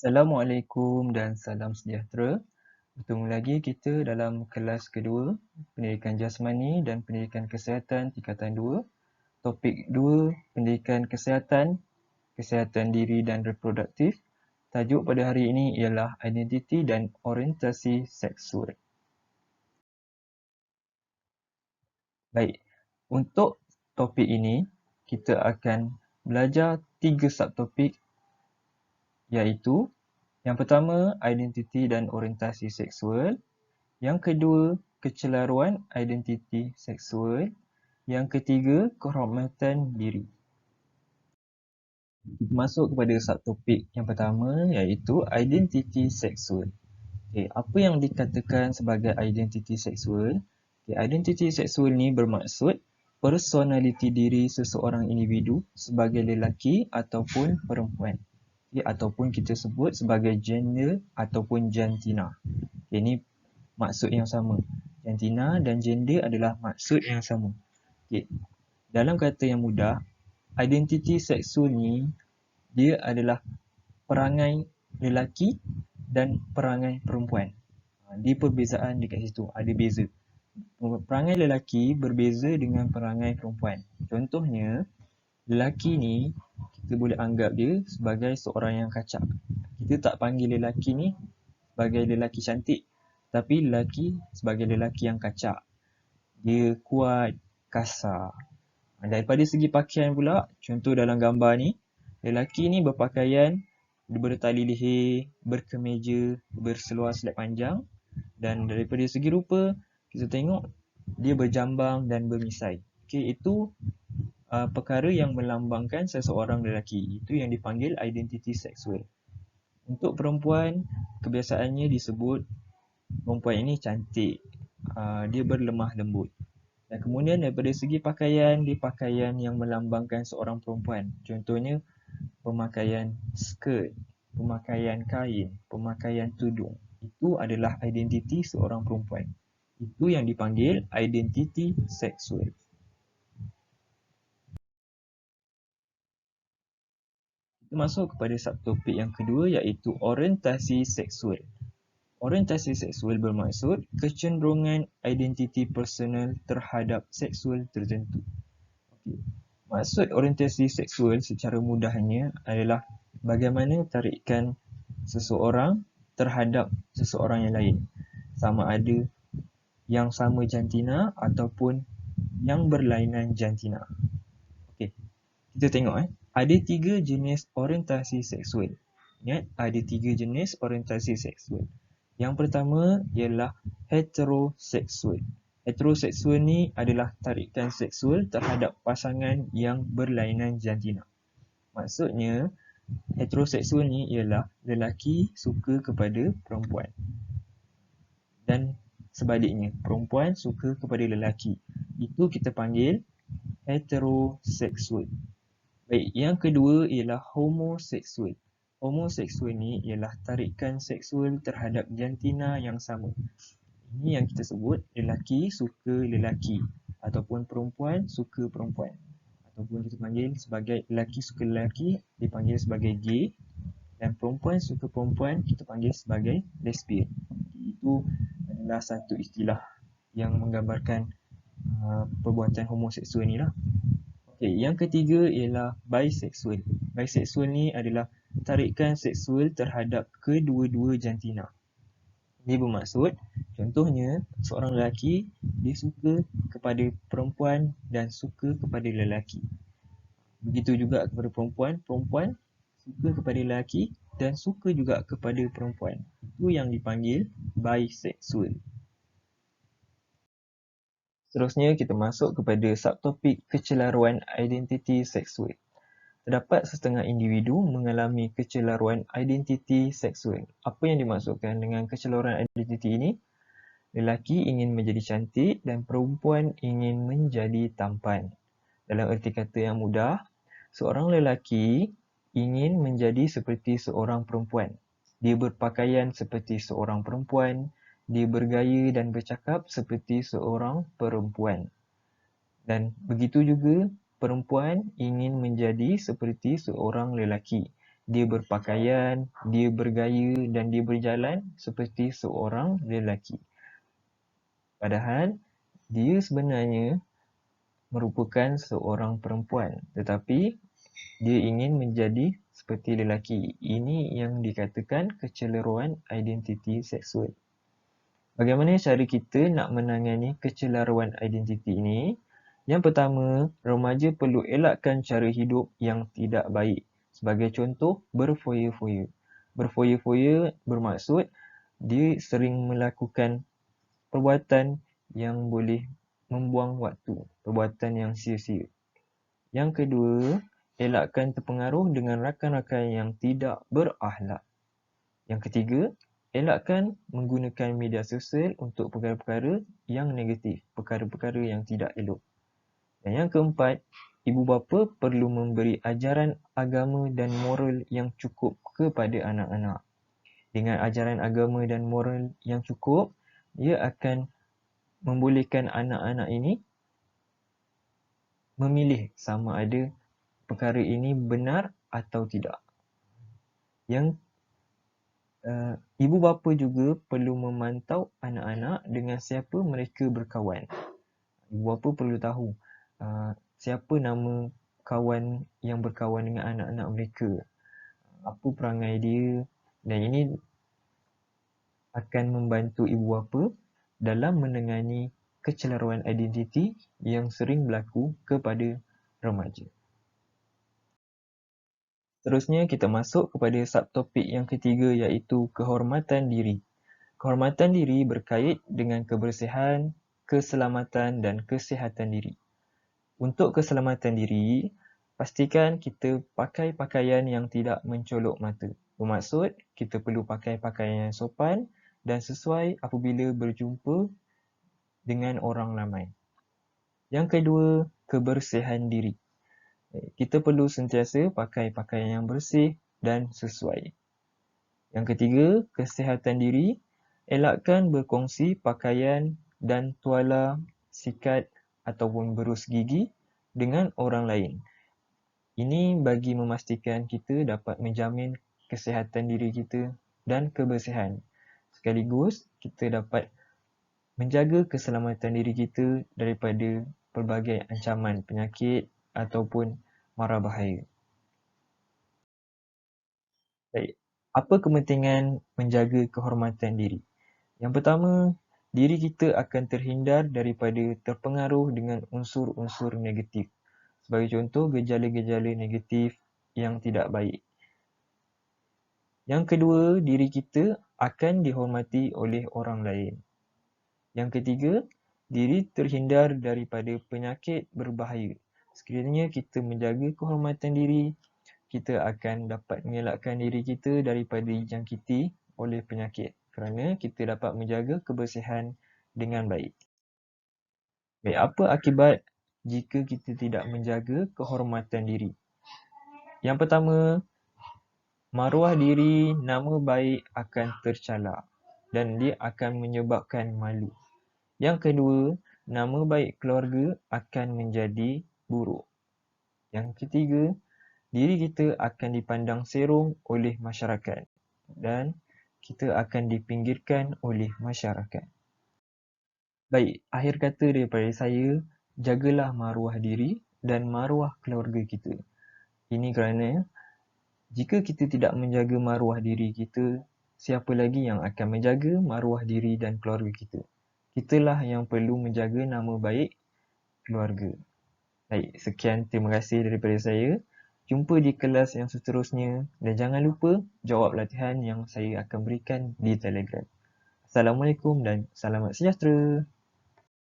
Assalamualaikum dan salam sejahtera. Bertemu lagi kita dalam kelas kedua, Pendidikan Jasmani dan Pendidikan Kesihatan tingkatan 2. Topik 2, Pendidikan Kesihatan, Kesihatan Diri dan Reproduktif. Tajuk pada hari ini ialah Identiti dan Orientasi Seksual. Baik, untuk topik ini, kita akan belajar 3 subtopik, iaitu yang pertama, identiti dan orientasi seksual. Yang kedua, kecelaruan identiti seksual. Yang ketiga, kehormatan diri. Kita masuk kepada subtopik yang pertama, iaitu identiti seksual. Apa yang dikatakan sebagai identiti seksual? Identiti seksual ni bermaksud personaliti diri seseorang individu sebagai lelaki ataupun perempuan. Ataupun kita sebut sebagai gender ataupun jantina. Ini maksud yang sama. Jantina dan gender adalah maksud yang sama. Dalam kata yang mudah, identiti seksual ni dia adalah perangai lelaki dan perangai perempuan. Di perbezaan dekat situ, ada beza. Perangai lelaki berbeza dengan perangai perempuan. Contohnya, lelaki ni kita boleh anggap dia sebagai seorang yang kacak. Kita tak panggil lelaki ni sebagai lelaki cantik, tapi lelaki sebagai lelaki yang kacak. Dia kuat, kasar. Daripada segi pakaian pula, contoh dalam gambar ni, lelaki ni berpakaian bertali leher, berkemeja, berseluar selai panjang, dan daripada segi rupa, kita tengok dia berjambang dan bermisai. Itu perkara yang melambangkan seseorang lelaki. Itu yang dipanggil identiti seksual. Untuk perempuan, kebiasaannya disebut perempuan ini cantik, dia berlemah lembut. Dan kemudian daripada segi pakaian, dia pakaian yang melambangkan seorang perempuan. Contohnya pemakaian skirt, pemakaian kain, pemakaian tudung. Itu adalah identiti seorang perempuan. Itu yang dipanggil identiti seksual. Kita masuk kepada subtopik yang kedua, iaitu orientasi seksual. Orientasi seksual bermaksud kecenderungan identiti personal terhadap seksual tertentu. Maksud orientasi seksual secara mudahnya adalah bagaimana tarikan seseorang terhadap seseorang yang lain. Sama ada yang sama jantina ataupun yang berlainan jantina. Kita tengok ada 3 jenis orientasi seksual. Ingat, ada 3 jenis orientasi seksual. Yang pertama ialah heteroseksual. Heteroseksual ni adalah tarikan seksual terhadap pasangan yang berlainan jantina. Maksudnya, heteroseksual ni ialah lelaki suka kepada perempuan. Dan sebaliknya, perempuan suka kepada lelaki. Itu kita panggil heteroseksual. Baik, yang kedua ialah homoseksual. Homoseksual ni ialah tarikan seksual terhadap jantina yang sama. Ini yang kita sebut lelaki suka lelaki ataupun perempuan suka perempuan. Ataupun kita panggil sebagai lelaki suka lelaki dipanggil sebagai gay, dan perempuan suka perempuan kita panggil sebagai lesbian. Itu adalah satu istilah yang menggambarkan perbuatan homoseksual ni lah. Yang ketiga ialah bisexual. Bisexual ni adalah tarikan seksual terhadap kedua-dua jantina. Ini bermaksud, contohnya seorang lelaki dia suka kepada perempuan dan suka kepada lelaki. Begitu juga kepada perempuan, perempuan suka kepada lelaki dan suka juga kepada perempuan. Itu yang dipanggil bisexual. Seterusnya kita masuk kepada subtopik kecelaruan identiti seksual. Terdapat setengah individu mengalami kecelaruan identiti seksual. Apa yang dimaksudkan dengan kecelaruan identiti ini? Lelaki ingin menjadi cantik dan perempuan ingin menjadi tampan. Dalam erti kata yang mudah, seorang lelaki ingin menjadi seperti seorang perempuan. Dia berpakaian seperti seorang perempuan. Dia bergaya dan bercakap seperti seorang perempuan. Dan begitu juga perempuan ingin menjadi seperti seorang lelaki. dia berpakaian, dia bergaya dan dia berjalan seperti seorang lelaki. Padahal dia sebenarnya merupakan seorang perempuan, tetapi dia ingin menjadi seperti lelaki. Ini yang dikatakan kecelaruan identiti seksual. Bagaimana cara kita nak menangani kecelaruan identiti ini? Yang pertama, remaja perlu elakkan cara hidup yang tidak baik. Sebagai contoh, berfoya-foya. Berfoya-foya bermaksud dia sering melakukan perbuatan yang boleh membuang waktu, perbuatan yang sia-sia. Yang kedua, elakkan terpengaruh dengan rakan-rakan yang tidak berakhlak. Yang ketiga, elakkan menggunakan media sosial untuk perkara-perkara yang negatif, perkara-perkara yang tidak elok. Dan yang keempat, ibu bapa perlu memberi ajaran agama dan moral yang cukup kepada anak-anak. Dengan ajaran agama dan moral yang cukup, ia akan membolehkan anak-anak ini memilih sama ada perkara ini benar atau tidak. Yang ibu bapa juga perlu memantau anak-anak dengan siapa mereka berkawan. Ibu bapa perlu tahu siapa nama kawan yang berkawan dengan anak-anak mereka, apa perangai dia, dan ini akan membantu ibu bapa dalam menangani kecelaruan identiti yang sering berlaku kepada remaja. Seterusnya kita masuk kepada subtopik yang ketiga, iaitu kehormatan diri. Kehormatan diri berkait dengan kebersihan, keselamatan dan kesihatan diri. Untuk keselamatan diri, pastikan kita pakai pakaian yang tidak mencolok mata. Bermaksud, kita perlu pakai pakaian yang sopan dan sesuai apabila berjumpa dengan orang ramai. Yang kedua, kebersihan diri. Kita perlu sentiasa pakai pakaian yang bersih dan sesuai. Yang ketiga, kesihatan diri. Elakkan berkongsi pakaian dan tuala, sikat ataupun berus gigi dengan orang lain. Ini bagi memastikan kita dapat menjamin kesihatan diri kita dan kebersihan. Sekaligus kita dapat menjaga keselamatan diri kita daripada pelbagai ancaman penyakit ataupun mara bahaya. Baik, apa kepentingan menjaga kehormatan diri? Yang pertama, diri kita akan terhindar daripada terpengaruh dengan unsur-unsur negatif. Sebagai contoh, gejala-gejala negatif yang tidak baik. Yang kedua, diri kita akan dihormati oleh orang lain. Yang ketiga, diri terhindar daripada penyakit berbahaya. Sekiranya kita menjaga kehormatan diri, kita akan dapat mengelakkan diri kita daripada dijangkiti oleh penyakit kerana kita dapat menjaga kebersihan dengan baik. Baik, apa akibat jika kita tidak menjaga kehormatan diri? Yang pertama, maruah diri, nama baik akan tercela dan dia akan menyebabkan malu. Yang kedua, nama baik keluarga akan menjadi buruk. Yang ketiga, diri kita akan dipandang serong oleh masyarakat dan kita akan dipinggirkan oleh masyarakat. Baik, akhir kata daripada saya, jagalah maruah diri dan maruah keluarga kita. Ini kerana jika kita tidak menjaga maruah diri kita, siapa lagi yang akan menjaga maruah diri dan keluarga kita? Kitalah yang perlu menjaga nama baik keluarga. Baik, sekian, terima kasih daripada saya. Jumpa di kelas yang seterusnya dan jangan lupa jawab latihan yang saya akan berikan di Telegram. Assalamualaikum dan selamat sejahtera.